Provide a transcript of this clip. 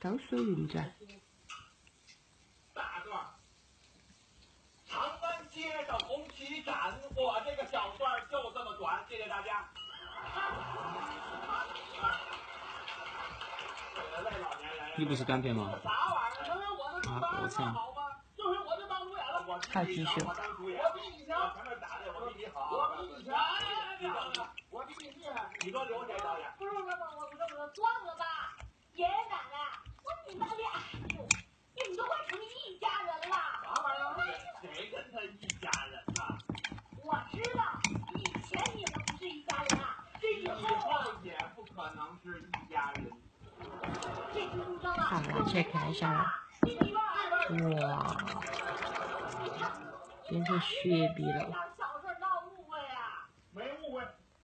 都属运转。大段，长安街上红旗展，我这个小段就这么短，谢谢大家。你不是短片吗？啥玩意儿？我的我操！就是我就当主演了，我好继续。我比你强，前面打的我比你好，我比你强，我比你厉害。你说刘谁导演？不是，算了吧，爷爷奶奶，你们俩，你们都快成一家人了。啥玩意儿？谁跟他一家人呢？我知道，以前你们不是一家人啊，这以后也不可能是一家人。这次出生了，好了，check 一下了。哇，变成雪碧了。